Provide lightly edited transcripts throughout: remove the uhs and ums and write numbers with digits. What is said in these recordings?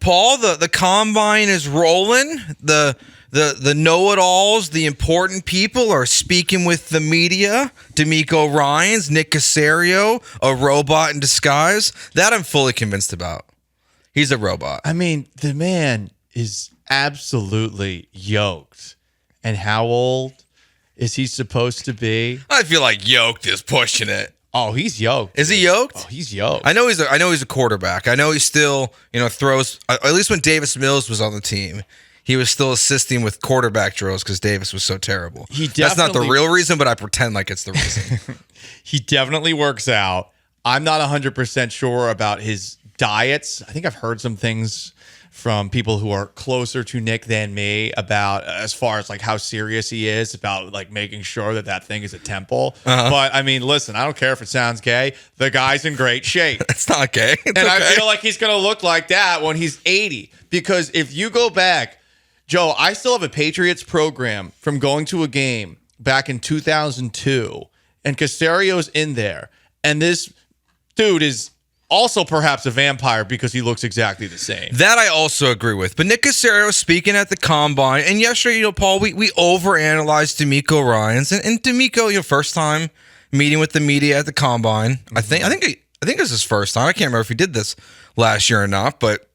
Paul, the combine is rolling. The know-it-alls, the important people are speaking with the media. D'Amico Ryans, Nick Caserio, a robot in disguise. That I'm fully convinced about. He's a robot. I mean, the man is absolutely yoked. And how old is he supposed to be? I feel like yoked is pushing it. Oh, he's yoked. Is he yoked? Oh, he's yoked. I know he's a quarterback. I know he still, throws. At least when Davis Mills was on the team, he was still assisting with quarterback drills because Davis was so terrible. That's not the real reason, but I pretend like it's the reason. He definitely works out. I'm not 100% sure about his diets. I think I've heard some things from people who are closer to Nick than me about as far as like how serious he is about like making sure that thing is a temple. But I mean, listen, I don't care if it sounds gay. The guy's in great shape. It's not gay. It's and okay. I feel like he's going to look like that when he's 80. Because if you go back, Joe, I still have a Patriots program from going to a game back in 2002. And Caserio's in there. And this dude is also perhaps a vampire because he looks exactly the same. That I also agree with. But Nick Caserio speaking at the combine, and yesterday, Paul, we overanalyzed D'Amico Ryans, and D'Amico, first time meeting with the media at the combine. Mm-hmm. I think it was his first time. I can't remember if he did this last year or not, but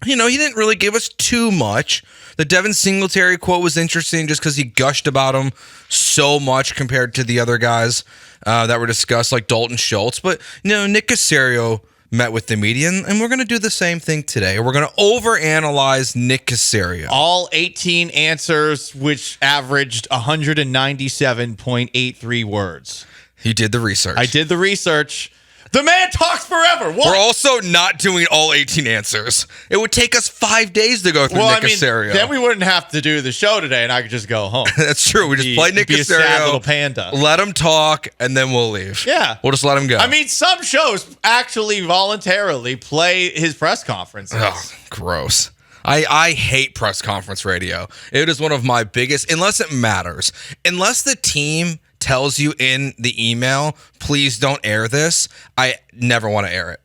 he didn't really give us too much. The Devin Singletary quote was interesting just because he gushed about him so much compared to the other guys that were discussed, like Dalton Schultz. But, Nick Caserio met with the media, and we're going to do the same thing today. We're going to overanalyze Nick Caserio. All 18 answers, which averaged 197.83 words. You did the research. I did the research. The man talks forever. What? We're also not doing all 18 answers. It would take us 5 days to go through Nick Caserio. Then we wouldn't have to do the show today, and I could just go home. That's true. We just play Nick Caserio. Be a sad little panda. Let him talk, and then we'll leave. Yeah. We'll just let him go. I mean, some shows actually voluntarily play his press conferences. Oh, gross. I hate press conference radio. It is one of my biggest, unless it matters. Unless the team tells you in the email, please don't air this, I never want to air it.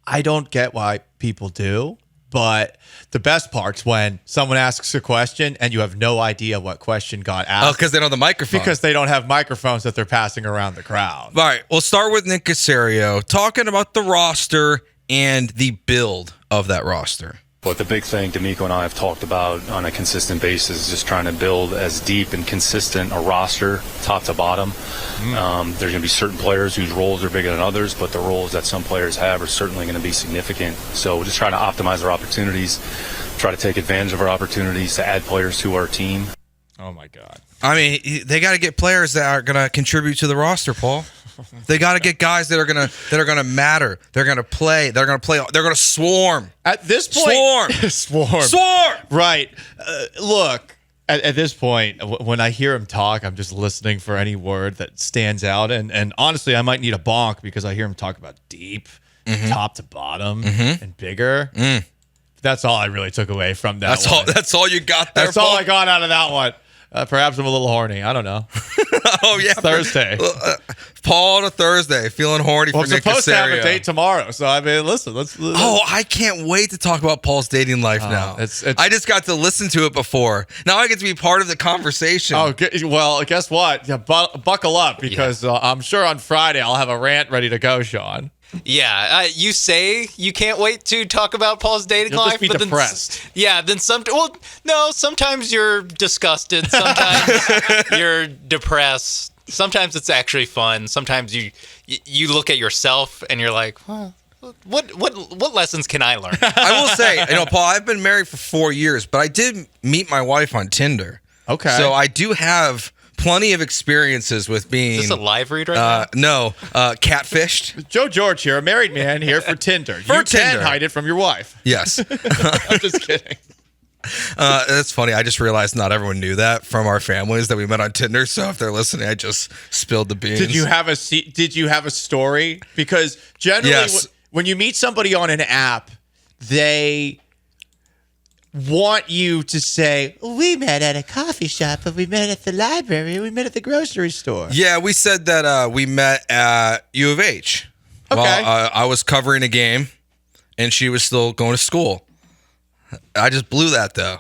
I don't get why people do, but the best part's when someone asks a question and you have no idea what question got asked. Oh, because they don't have the microphone. Because they don't have microphones that they're passing around the crowd. All right, we'll start with Nick Caserio, talking about the roster and the build of that roster. But the big thing D'Amico and I have talked about on a consistent basis is just trying to build as deep and consistent a roster, top to bottom. There's going to be certain players whose roles are bigger than others, but the roles that some players have are certainly going to be significant. So we're just trying to optimize our opportunities, try to take advantage of our opportunities to add players to our team. Oh, my God. I mean, they got to get players that are going to contribute to the roster, Paul. They got to get guys that are gonna matter. They're gonna play. They're gonna swarm. At this point, swarm. Right. Look, at this point, when I hear him talk, I'm just listening for any word that stands out. And honestly, I might need a bonk because I hear him talk about deep, top to bottom, and bigger. That's all I really took away from that. That's all you got there. That's all I got out of that one. Perhaps I'm a little horny. I don't know. Oh, yeah. It's Thursday. Paul on a Thursday, feeling horny for Nick Caserio. I'm supposed to have a date tomorrow. So, I mean, listen. Let's. Oh, I can't wait to talk about Paul's dating life now. I just got to listen to it before. Now I get to be part of the conversation. Oh, well, guess what? Yeah, buckle up because I'm sure on Friday I'll have a rant ready to go, Sean. Yeah, you say you can't wait to talk about Paul's dating You'll life, just be depressed. Sometimes you're disgusted, sometimes you're depressed, sometimes it's actually fun. Sometimes you look at yourself and you're like, huh, what lessons can I learn? I will say, Paul, I've been married for 4 years, but I did meet my wife on Tinder. Okay, so I do have plenty of experiences with being... Is this a live read right No, now? catfished. Joe George here, a married man here for Tinder. You can hide it from your wife. Yes. I'm just kidding. That's funny. I just realized not everyone knew that from our families that we met on Tinder. So if they're listening, I just spilled the beans. Did you have a story? Because generally, when you meet somebody on an app, they want you to say, we met at a coffee shop, and we met at the library, and we met at the grocery store. Yeah, we said that we met at U of H. Okay. While I was covering a game, and she was still going to school. I just blew that though.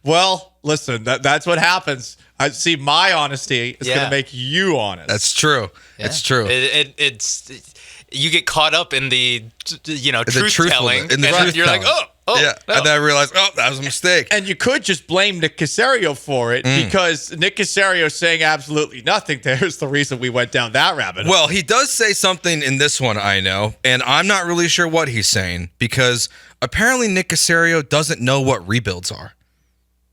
Well, listen, that's what happens. I see. My honesty is going to make you honest. That's true. Yeah. It's true. It's you get caught up in the truth telling, in the and truth you're like, telling. no. And then I realized, that was a mistake. And you could just blame Nick Caserio for it because Nick Caserio saying absolutely nothing there's the reason we went down that rabbit hole. Well, he does say something in this one, I know, and I'm not really sure what he's saying because apparently Nick Caserio doesn't know what rebuilds are.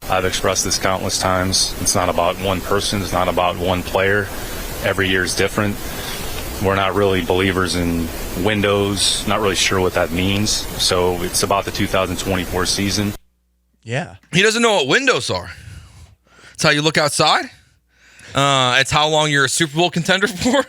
I've expressed this countless times. It's not about one person. It's not about one player. Every year is different. We're not really believers in windows. Not really sure what that means. So it's about the 2024 season. Yeah. He doesn't know what windows are. It's how you look outside. It's how long you're a Super Bowl contender for.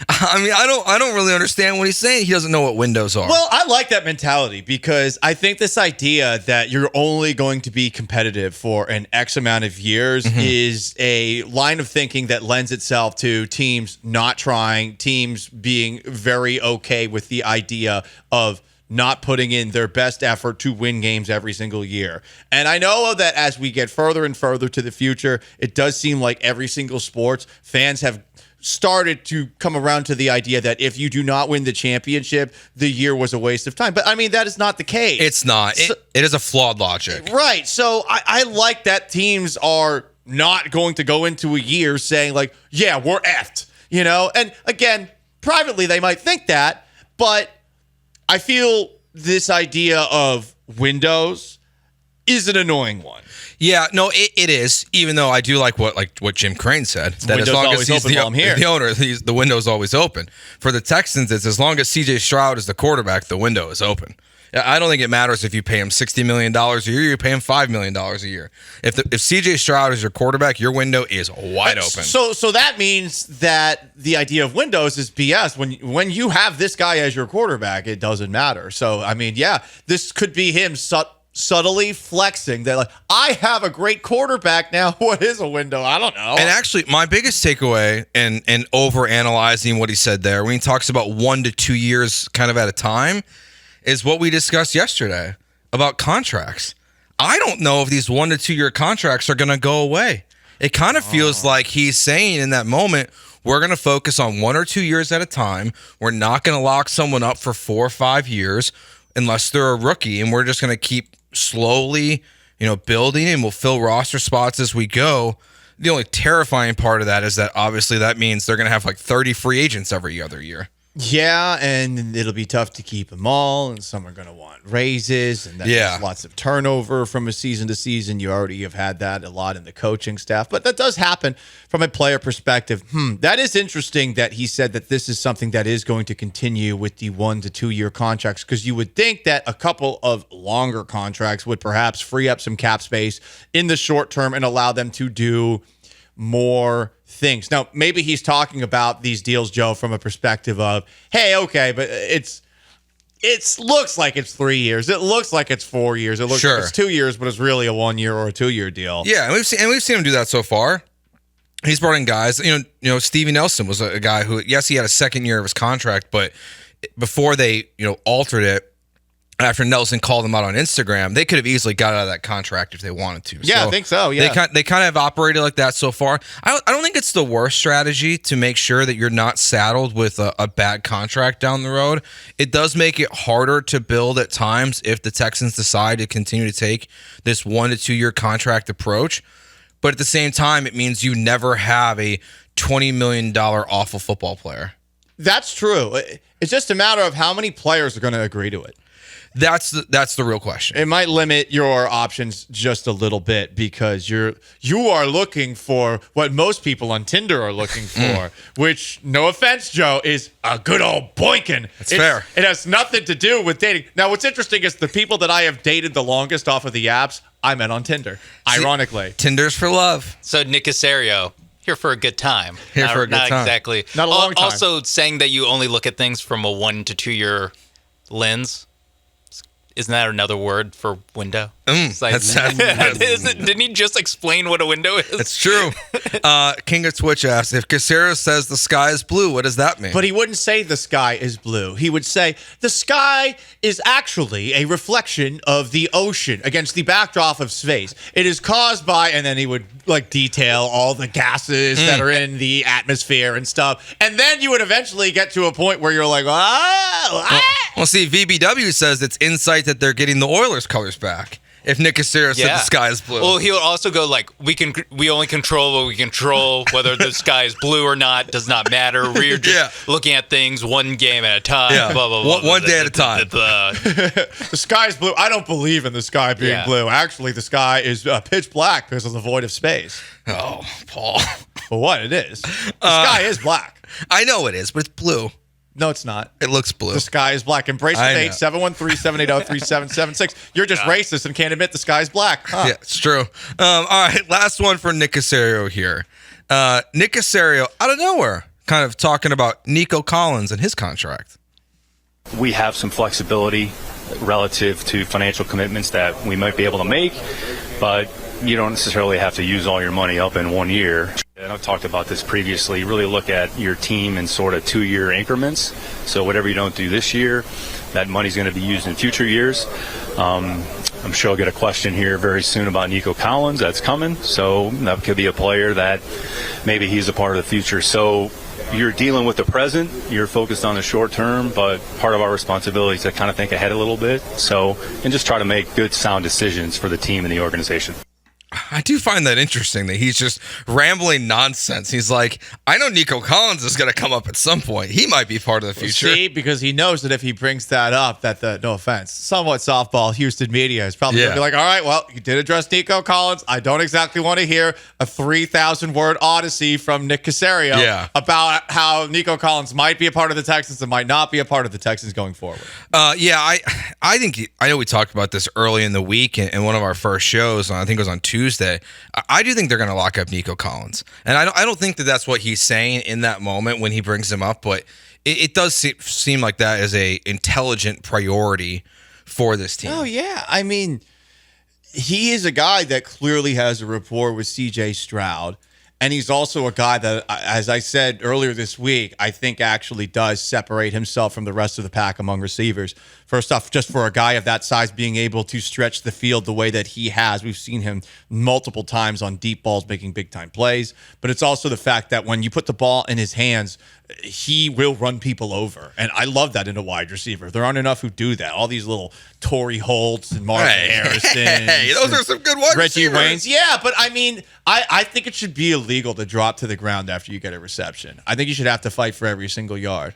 I mean, I don't really understand what he's saying. He doesn't know what windows are. Well, I like that mentality because I think this idea that you're only going to be competitive for an X amount of years is a line of thinking that lends itself to teams not trying, teams being very okay with the idea of not putting in their best effort to win games every single year. And I know that as we get further and further to the future, it does seem like every single sports fans have started to come around to the idea that if you do not win the championship, the year was a waste of time. But I mean, that is not the case. It's not. It is a flawed logic. Right. So I like that teams are not going to go into a year saying like, yeah, we're effed, And again, privately, they might think that, but I feel this idea of windows is an annoying one. Yeah, no, it is. Even though I do like what Jim Crane said, that as long as he's the owner, the window's always open. For the Texans, it's as long as C.J. Stroud is the quarterback, the window is open. I don't think it matters if you pay him $60 million a year, you pay him $5 million a year. If C.J. Stroud is your quarterback, your window is wide open. So that means that the idea of windows is BS. When you have this guy as your quarterback, it doesn't matter. So I mean, yeah, this could be him subtly flexing that like, I have a great quarterback now. What is a window? I don't know. And actually, my biggest takeaway and over analyzing what he said there when he talks about 1 to 2 years kind of at a time is what we discussed yesterday about contracts. I don't know if these 1 to 2 year contracts are going to go away. It kind of feels like he's saying in that moment, we're going to focus on 1 or 2 years at a time. We're not going to lock someone up for 4 or 5 years unless they're a rookie, and we're just going to keep slowly, building, and we'll fill roster spots as we go. The only terrifying part of that is that obviously that means they're going to have like 30 free agents every other year. Yeah, and it'll be tough to keep them all, and some are going to want raises, and there's lots of turnover from a season to season. You already have had that a lot in the coaching staff, but that does happen from a player perspective. That is interesting that he said that this is something that is going to continue with the 1 to 2 year contracts, because you would think that a couple of longer contracts would perhaps free up some cap space in the short term and allow them to do more things. Now, maybe he's talking about these deals, Joe, from a perspective of, hey, okay, but it looks like it's 3 years. It looks like it's 4 years. It looks like it's 2 years, but it's really a 1 year or a 2 year deal. Yeah, and we've seen him do that so far. He's brought in guys. Stevie Nelson was a guy who, yes, he had a second year of his contract, but before they altered it, after Nelson called them out on Instagram, they could have easily got out of that contract if they wanted to. Yeah, I think so. Yeah, they kind of have operated like that so far. I don't think it's the worst strategy to make sure that you're not saddled with a bad contract down the road. It does make it harder to build at times if the Texans decide to continue to take this 1 to 2 year contract approach. But at the same time, it means you never have a $20 million awful football player. That's true. It's just a matter of how many players are going to agree to it. That's the real question. It might limit your options just a little bit because you are looking for what most people on Tinder are looking for, which, no offense, Joe, is a good old boinkin'. That's fair. It has nothing to do with dating. Now, what's interesting is the people that I have dated the longest off of the apps, I met on Tinder, ironically. Tinder's for love. So Nick Caserio, here for a good time. Here for a good time. Not exactly. Not a long time. Also, saying that you only look at things from a 1 to 2 year lens. Isn't that another word for window? It's like, didn't he just explain what a window is? It's true. King of Twitch asked, if Caserio says the sky is blue, what does that mean? But he wouldn't say the sky is blue. He would say the sky is actually a reflection of the ocean against the backdrop of space. It is caused by, and then he would like detail all the gases that are in the atmosphere and stuff. And then you would eventually get to a point where you're like, Well, see, VBW says it's insight that they're getting the Oilers colors back. If Nick Caserio said the sky is blue. Well, he would also go like, we only control what we control. Whether the sky is blue or not does not matter. We're just looking at things one game at a time. Yeah. Blah, blah, blah, One day at a time. the sky is blue. I don't believe in the sky being blue. Actually, the sky is pitch black because of the void of space. Oh, Paul. Well, what? It is. The sky is black. I know it is, but it's blue. No, it's not. It looks blue. The sky is black. Embrace the date, 713-780-3776. You're just racist and can't admit the sky is black. Huh? Yeah, it's true. All right, last one for Nick Caserio here. Nick Caserio, out of nowhere, kind of talking about Nico Collins and his contract. We have some flexibility relative to financial commitments that we might be able to make, but you don't necessarily have to use all your money up in 1 year. And I've talked about this previously. Really look at your team in sort of 2-year increments. So whatever you don't do this year, that money's going to be used in future years. I'm sure I'll get a question here very soon about Nico Collins. That's coming. So that could be a player that maybe he's a part of the future. So you're dealing with the present, you're focused on the short term, but part of our responsibility is to kind of think ahead a little bit. So, and just try to make good, sound decisions for the team and the organization. I do find that interesting that he's just rambling nonsense. He's like, I know Nico Collins is going to come up at some point. He might be part of the future. See, because he knows that if he brings that up, that the, no offense, somewhat softball Houston media is probably going to be like, all right, well, you did address Nico Collins. I don't exactly want to hear a 3,000-word odyssey from Nick Caserio about how Nico Collins might be a part of the Texans and might not be a part of the Texans going forward. I think, I know we talked about this early in the week in one of our first shows. I think it was on Tuesday. I do think they're going to lock up Nico Collins, and I don't think that that's what he's saying in that moment when he brings him up, but it does seem like that is a intelligent priority for this team. Oh yeah, I mean, he is a guy that clearly has a rapport with C.J. Stroud. And he's also a guy that, as I said earlier this week, I think actually does separate himself from the rest of the pack among receivers. First off, just for a guy of that size being able to stretch the field the way that he has, we've seen him multiple times on deep balls making big-time plays. But it's also the fact that when you put the ball in his hands, he will run people over. And I love that in a wide receiver. There aren't enough who do that. All these little Torrey Holtz and Marvin Harrison. Hey, those are some good wide Reggie receivers. Waynes. Yeah, but I mean, I think it should be illegal to drop to the ground after you get a reception. I think you should have to fight for every single yard.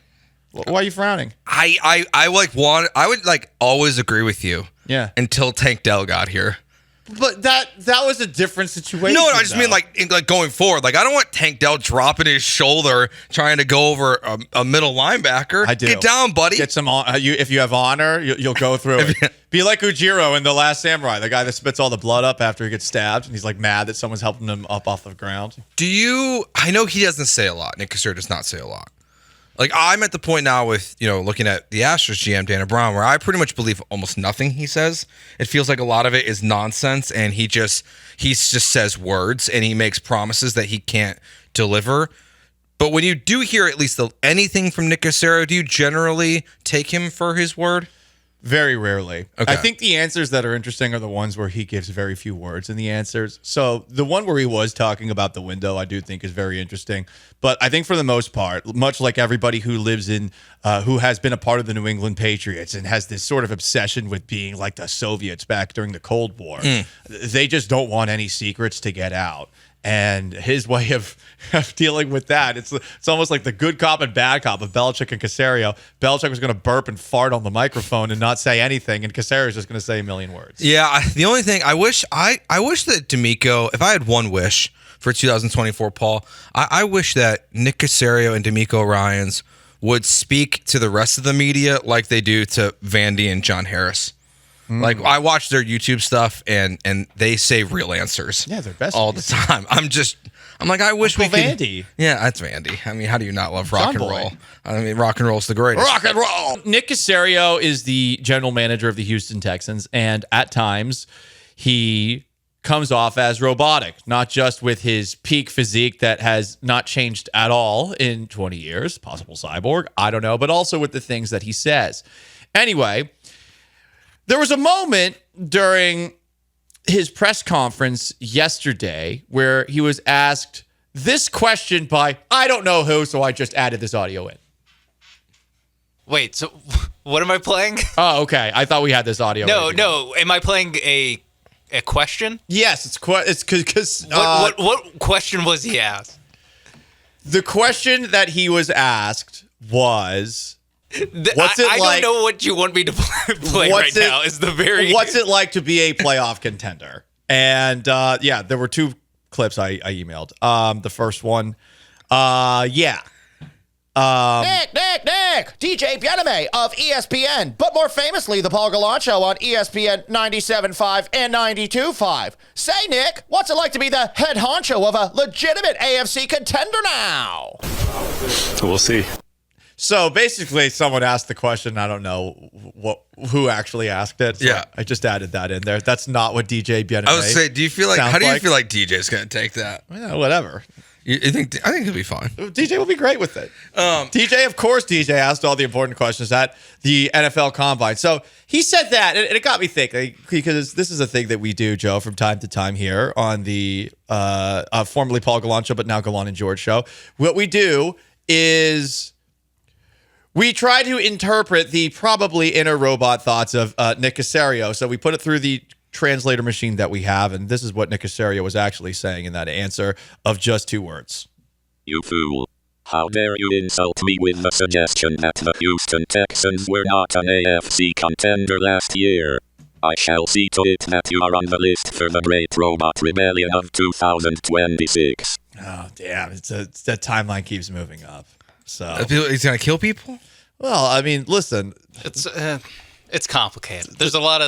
Why are you frowning? I would like always agree with you. Yeah. Until Tank Dell got here. But that was a different situation. No, I just mean like going forward. Like I don't want Tank Dell dropping his shoulder trying to go over a middle linebacker. I do. Get down, buddy. Get some if you have honor, you'll go through it. Be like Ujiro in The Last Samurai, the guy that spits all the blood up after he gets stabbed, and he's like mad that someone's helping him up off the ground. I know he doesn't say a lot. Nick Caserio does not say a lot. Like I'm at the point now with, looking at the Astros GM, Dana Brown, where I pretty much believe almost nothing he says. It feels like a lot of it is nonsense, and he just says words and he makes promises that he can't deliver. But when you do hear at least anything from Nick Caserio, do you generally take him for his word? Very rarely. Okay. I think the answers that are interesting are the ones where he gives very few words in the answers. So the one where he was talking about the window, I do think is very interesting. But I think for the most part, much like everybody who lives in, who has been a part of the New England Patriots and has this sort of obsession with being like the Soviets back during the Cold War, they just don't want any secrets to get out. And his way of dealing with that, it's almost like the good cop and bad cop of Belichick and Caserio. Belichick was going to burp and fart on the microphone and not say anything, and Caserio's just going to say a million words. Yeah, the only thing I wish that D'Amico, if I had one wish for 2024, Paul, I wish that Nick Caserio and D'Amico Ryans would speak to the rest of the media like they do to Vandy and John Harris. Like I watch their YouTube stuff, and they say real answers. Yeah, they're best all the time. I'm like, I wish Uncle we could. Vandy. Yeah, that's Vandy. I mean, how do you not love rock John and Boy. roll? I mean, rock and roll's the greatest. Rock and roll. Nick Caserio is the general manager of the Houston Texans, and at times he comes off as robotic, not just with his peak physique that has not changed at all in 20 years, possible cyborg, I don't know, but also with the things that he says. Anyway, there was a moment during his press conference yesterday where he was asked this question by I don't know who, so I just added this audio in. Wait, so what am I playing? Oh, okay. I thought we had this audio. No. Am I playing a question? Yes, it's because What question was he asked? the question that he was asked was, what's it I like? don't know what you want me to play What's right it- now. Is the very What's it like to be a playoff contender? And yeah, there were two clips I emailed. The first one, yeah. Nick, DJ Biename of ESPN, but more famously, the Paul Gallant Show on ESPN 97.5 and 92.5. Say, Nick, what's it like to be the head honcho of a legitimate AFC contender now? We'll see. So basically, someone asked the question. I don't know who actually asked it. So Yeah. I just added that in there. That's not what DJ Biename. I would say, do you feel like? sounds How do you like. feel like DJ's going to take that? Yeah, whatever. You think? I think he'll be fine. DJ will be great with it. DJ, of course, DJ asked all the important questions at the NFL Combine. So he said that, and it got me thinking, because this is a thing that we do, Joe, from time to time here on the formerly Paul Gallant Show, but now Gallant and George Show. What we do is we try to interpret the probably inner robot thoughts of Nick Caserio. So we put it through the translator machine that we have, and this is what Nick Caserio was actually saying in that answer of just 2 words. You fool. How dare you insult me with the suggestion that the Houston Texans were not an AFC contender last year. I shall see to it that you are on the list for the Great Robot Rebellion of 2026. Oh, damn. That timeline keeps moving up. So, He's going to kill people. well, I mean, listen. It's complicated. There's a lot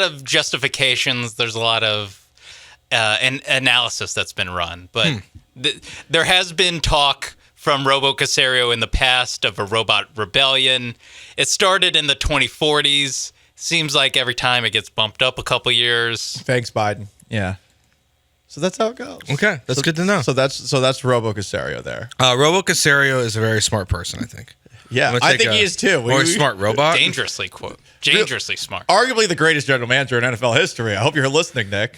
of justifications. There's a lot of an analysis that's been run, but there has been talk from Robo Caserio in the past of a robot rebellion. It started in the 2040s. Seems like every time it gets bumped up a couple years. Thanks, Biden. Yeah. So that's how it goes. Okay, that's good to know. So that's Robo Caserio there. Robo Caserio is a very smart person, I think. Yeah, I'm gonna I take think he is too. Or a smart robot. Dangerously smart. Arguably the greatest general manager in NFL history. I hope you're listening, Nick.